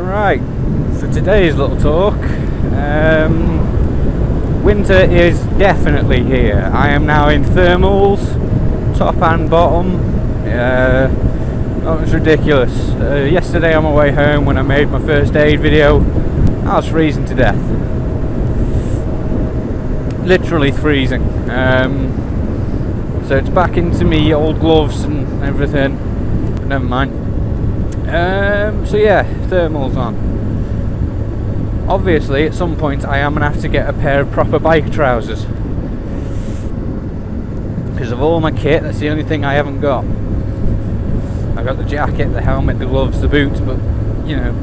Right, for today's little talk, winter is definitely here. I am now in thermals, top and bottom. That was ridiculous. Yesterday on my way home when I made my first aid video, I was freezing to death. Literally freezing. So it's back into me old gloves and everything. But never mind. So yeah, thermals on. Obviously, at some point, I am going to have to get a pair of proper bike trousers. Because of all my kit, that's the only thing I haven't got. I've got the jacket, the helmet, the gloves, the boots, but, you know,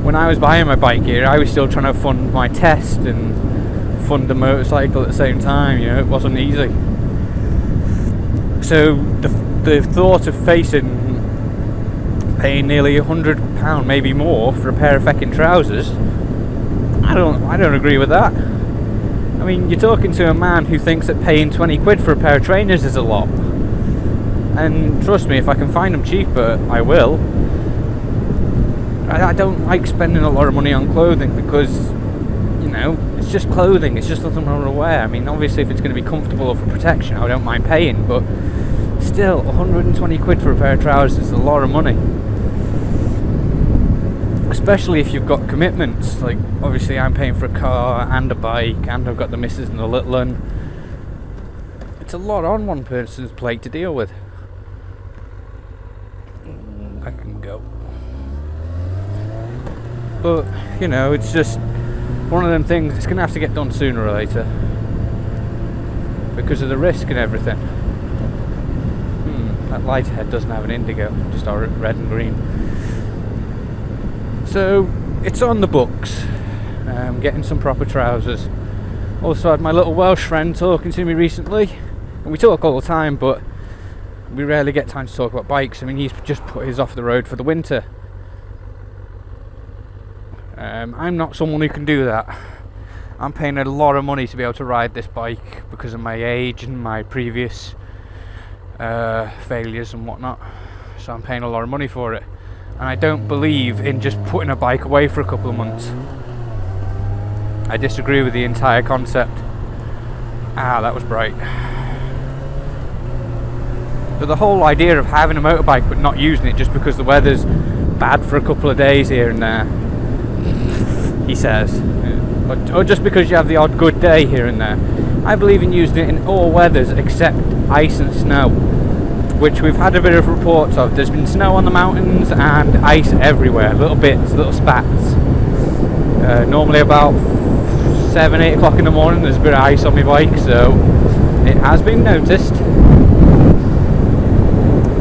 when I was buying my bike gear, I was still trying to fund my test and fund a motorcycle at the same time, you know, it wasn't easy. So, the thought of paying nearly £100, maybe more, for a pair of feckin' trousers, I don't agree with that. I mean, you're talking to a man who thinks that paying 20 quid for a pair of trainers is a lot. And trust me, if I can find them cheaper, I will. I don't like spending a lot of money on clothing because, you know, it's just clothing, it's just something I want to wear. I mean, obviously if it's going to be comfortable or for protection, I don't mind paying, but still, 120 quid for a pair of trousers is a lot of money. Especially if you've got commitments, like obviously I'm paying for a car and a bike and I've got the missus and the little one. It's a lot on one person's plate to deal with. I can go. But, you know, it's just one of them things, it's going to have to get done sooner or later. Because of the risk and everything. That light ahead doesn't have an indigo, just red and green. So it's on the books, getting some proper trousers. Also had my little Welsh friend talking to me recently, and we talk all the time, but we rarely get time to talk about bikes. I mean, he's just put his off the road for the winter. I'm not someone who can do that. I'm paying a lot of money to be able to ride this bike because of my age and my previous failures and whatnot, so I'm paying a lot of money for it, and I don't believe in just putting a bike away for a couple of months. I disagree with the entire concept. That was bright. But the whole idea of having a motorbike but not using it just because the weather's bad for a couple of days here and there, he says, or just because you have the odd good day here and there. I believe in using it in all weathers except ice and snow, which we've had a bit of reports of. There's been snow on the mountains and ice everywhere, little bits, little spats. Normally about 7-8 o'clock in the morning there's a bit of ice on my bike, so it has been noticed.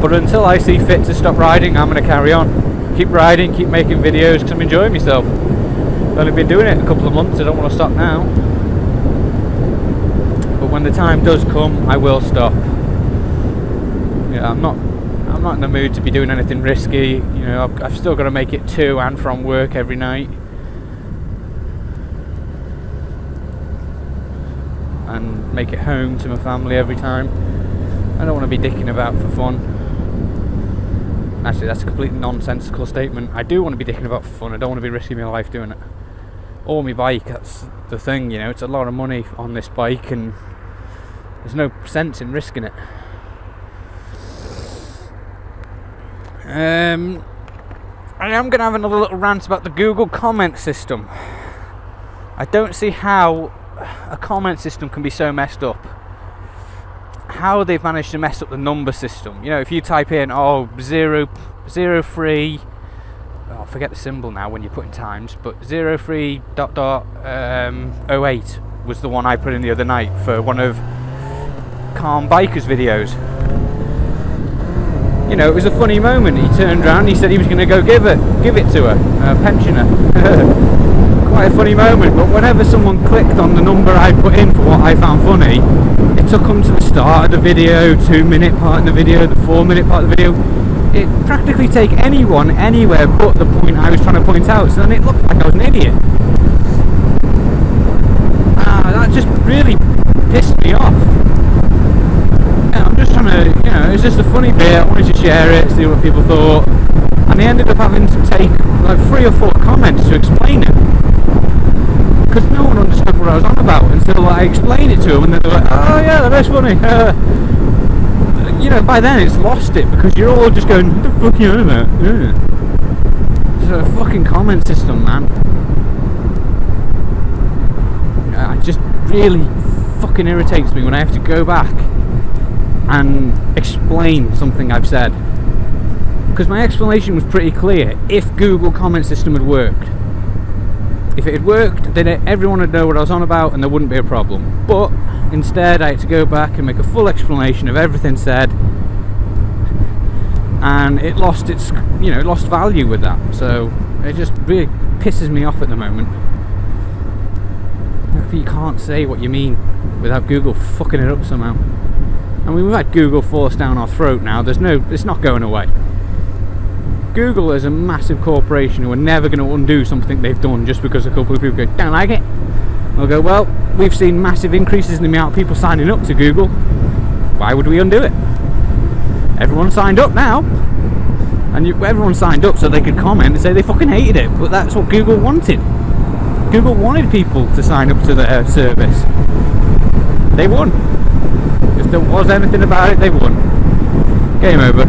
But until I see fit to stop riding, I'm going to carry on. Keep riding, keep making videos because I'm enjoying myself. I've only been doing it a couple of months, I don't want to stop now. But when the time does come, I will stop. Yeah, I'm not in the mood to be doing anything risky. You know, I've still got to make it to and from work every night, and make it home to my family every time. I don't want to be dicking about for fun. Actually, that's a completely nonsensical statement. I do want to be dicking about for fun. I don't want to be risking my life doing it. Or my bike, that's the thing, you know, it's a lot of money on this bike and there's no sense in risking it. I am going to have another little rant about the Google comment system. I don't see how a comment system can be so messed up. How they've managed to mess up the number system. You know, if you type in 03, I forget the symbol now when you're putting times, but 03 ... 08 was the one I put in the other night for one of Calm Biker's videos. You know, it was a funny moment. He turned around and he said he was going to go give it to her, a pensioner. Quite a funny moment, but whenever someone clicked on the number I put in for what I found funny, it took them to the start of the video, 2-minute part of the video, the 4-minute part of the video. It practically take anyone anywhere but the point I was trying to point out, so then it looked like I was an idiot. That just really pissed me off. Yeah, I'm just trying to, you know, it's just a funny bit, I wanted to share it, see what people thought. And they ended up having to take like 3 or 4 comments to explain it, because no one understood what I was on about until I explained it to them, and then they're like, oh yeah, that's funny. You know, by then it's lost it, because you're all just going, what the fuck are you on about? It's a fucking comment system, man. It just really fucking irritates me when I have to go back and explain something I've said, because my explanation was pretty clear. If Google comment system had worked, if it had worked, then everyone would know what I was on about and there wouldn't be a problem. But instead I had to go back and make a full explanation of everything said, and it lost its, you know, it lost value with that. So it just really pisses me off at the moment. You can't say what you mean without Google fucking it up somehow. I mean, we've had Google forced down our throat now. It's not going away. Google is a massive corporation who are never going to undo something they've done just because a couple of people go, don't like it. They'll go, well, we've seen massive increases in the amount of people signing up to Google. Why would we undo it? Everyone signed up now. And everyone signed up so they could comment and say they fucking hated it. But that's what Google wanted. Google wanted people to sign up to their service. They won. If there was anything about it, they won. Game over.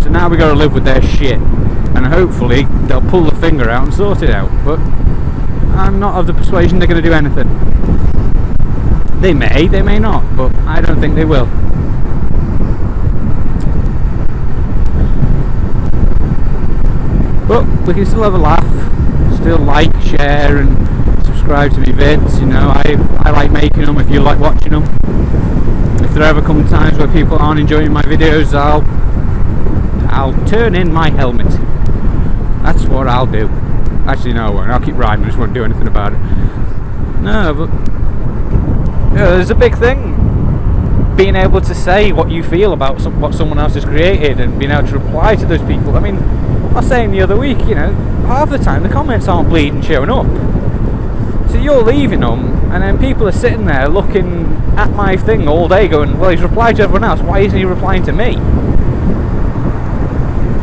So now we got to live with their shit, and hopefully they'll pull the finger out and sort it out. But I'm not of the persuasion they're going to do anything. They may not, but I don't think they will. But we can still have a laugh, still like, share and subscribe to me vids. You know, I like making them if you like watching them. If there ever come times where people aren't enjoying my videos, I'll turn in my helmet. That's what I'll do. Actually no, I won't. I'll keep riding, I just won't do anything about it. No, but there's a big thing, being able to say what you feel about what someone else has created and being able to reply to those people. I mean, I was saying the other week, you know, half the time the comments aren't bleeding showing up. So you're leaving them, and then people are sitting there looking at my thing all day going, well, he's replied to everyone else, why isn't he replying to me?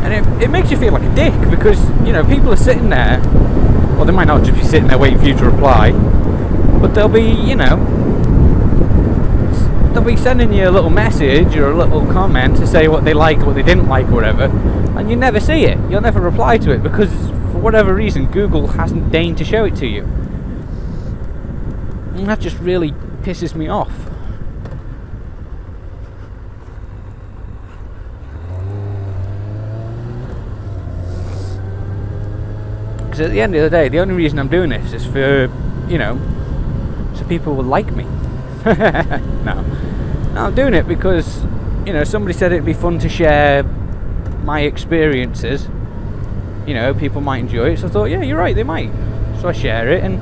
And it makes you feel like a dick, because, you know, people are sitting there, well, they might not just be sitting there waiting for you to reply, but they'll be, you know, they'll be sending you a little message or a little comment to say what they liked, what they didn't like, or whatever, and you never see it. You'll never reply to it, because for whatever reason Google hasn't deigned to show it to you. And that just really pisses me off. Because at the end of the day, the only reason I'm doing this is for, you know, so people will like me. No, I'm doing it because, you know, somebody said it'd be fun to share my experiences. You know, people might enjoy it, so I thought, yeah, you're right, they might. So I share it, and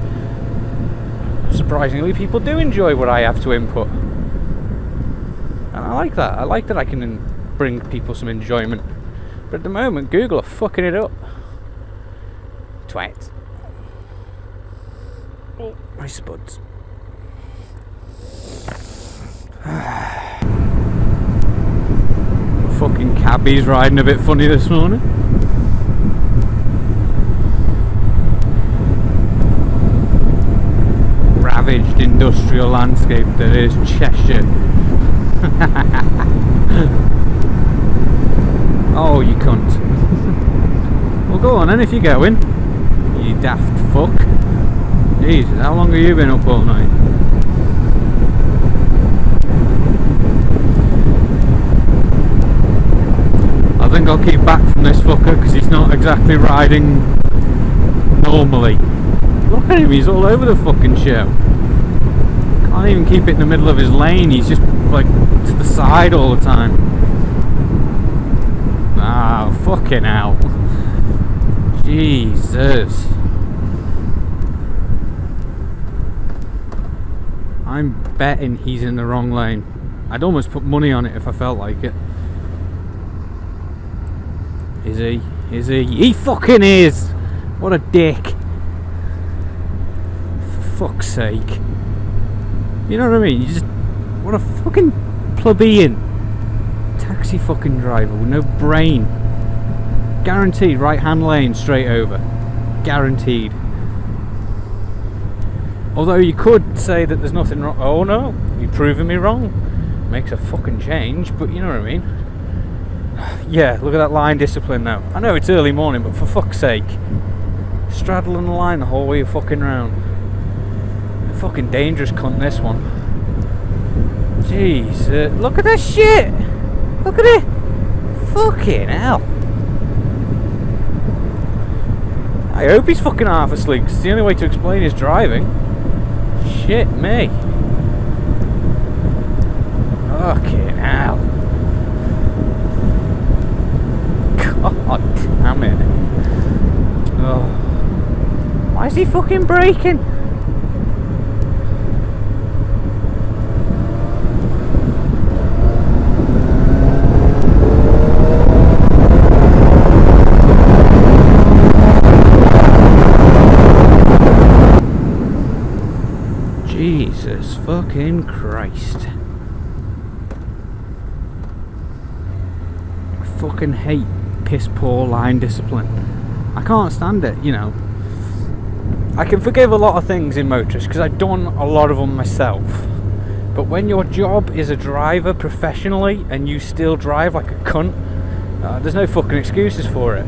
surprisingly, people do enjoy what I have to input. And I like that. I like that I can bring people some enjoyment. But at the moment, Google are fucking it up. Twat. Oh, my spuds. Fucking cabbie's riding a bit funny this morning. Ravaged industrial landscape that is Cheshire. Oh, you cunt. Well, go on then if you're going. You daft fuck. Jesus, how long have you been up all night? I think I'll keep back from this fucker because he's not exactly riding normally. Look at him, he's all over the fucking show. Can't even keep it in the middle of his lane, he's just like to the side all the time. Ah, fucking hell. Jesus. I'm betting he's in the wrong lane. I'd almost put money on it if I felt like it. Is he? Is he? He fucking is! What a dick. For fuck's sake. You know what I mean? You just... What a fucking plebeian. Taxi fucking driver with no brain. Guaranteed right hand lane straight over. Guaranteed. Although you could say that there's nothing wrong. Oh no, you're proving me wrong. Makes a fucking change, but you know what I mean. Yeah, look at that line discipline now. I know it's early morning, but for fuck's sake, straddling the line the whole way you're fucking round. A fucking dangerous cunt, this one. Jeez, look at this shit. Look at it. Fucking hell. I hope he's fucking half asleep, 'cause it's the only way to explain his driving. Shit me. Fucking hell. God damn it. Oh. Why is he fucking braking? Jesus fucking Christ. I fucking hate piss poor line discipline. I can't stand it, you know. I can forgive a lot of things in motorists because I've done a lot of them myself. But when your job is a driver professionally and you still drive like a cunt, there's no fucking excuses for it.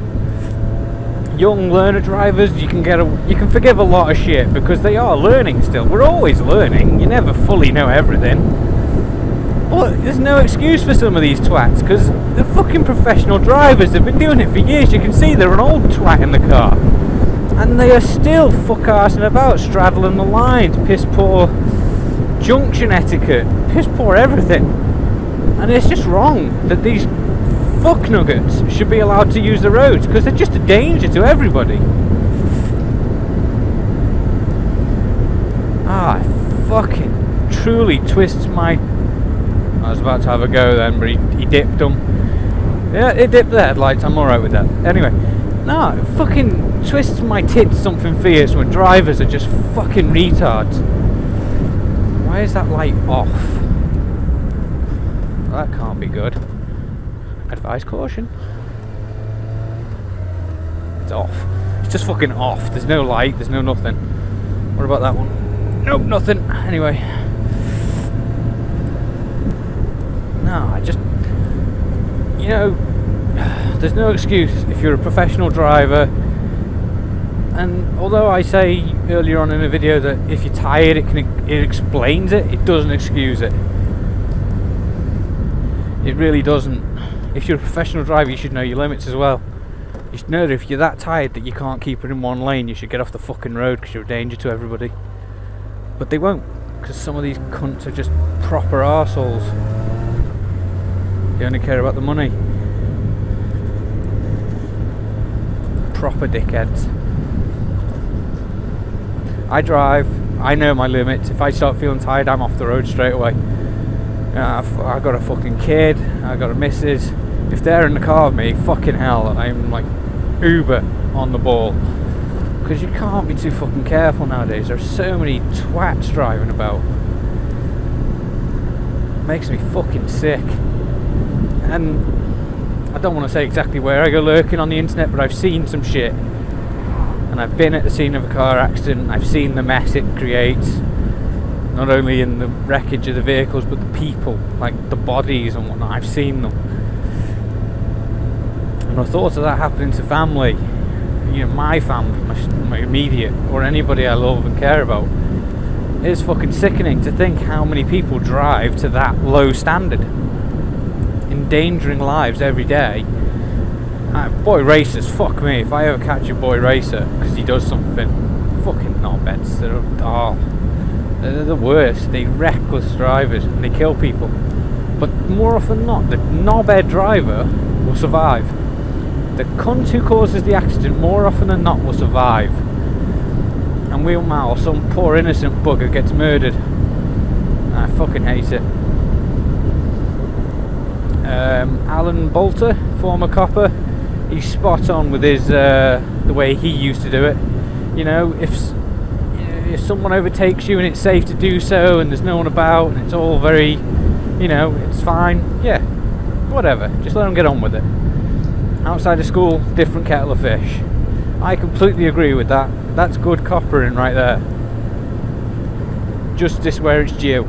Young learner drivers, you can forgive a lot of shit because they are learning still. We're always learning. You never fully know everything. But there's no excuse for some of these twats because they're fucking professional drivers. They've been doing it for years. You can see they're an old twat in the car. And they are still fuck-arsing about, straddling the lines, piss poor junction etiquette, piss poor everything. And it's just wrong that these fuck nuggets should be allowed to use the roads because they're just a danger to everybody. Ah, it fucking truly twists my... I was about to have a go then, but he dipped them. Yeah, it dipped the headlights, I'm alright with that. Anyway, no, it fucking twists my tits something fierce when drivers are just fucking retards. Why is that light off? Well, that can't be good. Advise caution. It's off. It's just fucking off. There's no light, there's no nothing. What about that one? Nope, nothing. Anyway. No, I just... You know, there's no excuse if you're a professional driver. And although I say earlier on in the video that if you're tired it explains it, it doesn't excuse it. It really doesn't. If you're a professional driver, you should know your limits as well. You should know that if you're that tired that you can't keep it in one lane, you should get off the fucking road because you're a danger to everybody. But they won't, because some of these cunts are just proper arseholes. They only care about the money. Proper dickheads. I drive, I know my limits. If I start feeling tired, I'm off the road straight away. I've got a fucking kid, I've got a missus. If they're in the car with me, fucking hell, I'm like uber on the ball. Because you can't be too fucking careful nowadays. There's so many twats driving about. It makes me fucking sick. And I don't want to say exactly where I go lurking on the internet, but I've seen some shit. And I've been at the scene of a car accident. I've seen the mess it creates. Not only in the wreckage of the vehicles, but the people, like the bodies and whatnot. I've seen them. And the thought of that happening to family, you know, my family, my immediate, or anybody I love and care about, is fucking sickening to think how many people drive to that low standard, endangering lives every day. Boy racers, fuck me, if I ever catch a boy racer because he does something, fucking knobheads. They're the worst. They're reckless drivers and they kill people. But more often than not, the knobhead driver will survive. The cunt who causes the accident more often than not will survive. And meanwhile, some poor innocent bugger gets murdered. I fucking hate it. Alan Bolter, former copper, he's spot on with his the way he used to do it. You know, if someone overtakes you and it's safe to do so and there's no one about and it's all very, you know, it's fine, yeah, whatever, just let them get on with it. outside of school, different kettle of fish. I completely agree with that. That's good coppering right there. Justice where it's due.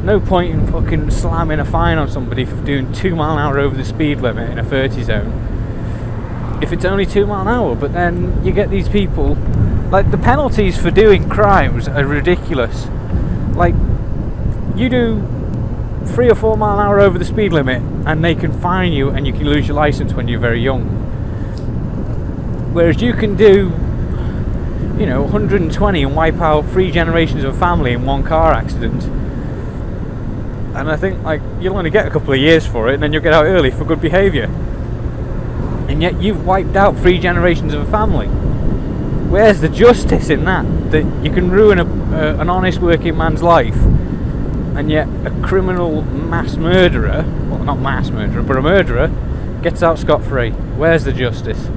No point in fucking slamming a fine on somebody for doing 2 mile an hour over the speed limit in a 30 zone. If it's only 2 mile an hour, but then you get these people, like, the penalties for doing crimes are ridiculous. Like, you do 3 or 4 mile an hour over the speed limit and they can fine you and you can lose your license when you're very young. Whereas you can do, 120 and wipe out 3 generations of a family in one car accident. And I think, like, you'll only get a couple of years for it and then you'll get out early for good behaviour. And yet you've wiped out 3 generations of a family. Where's the justice in that? That you can ruin an honest working man's life, and yet a criminal mass murderer, well, not mass murderer, but a murderer, gets out scot-free. Where's the justice?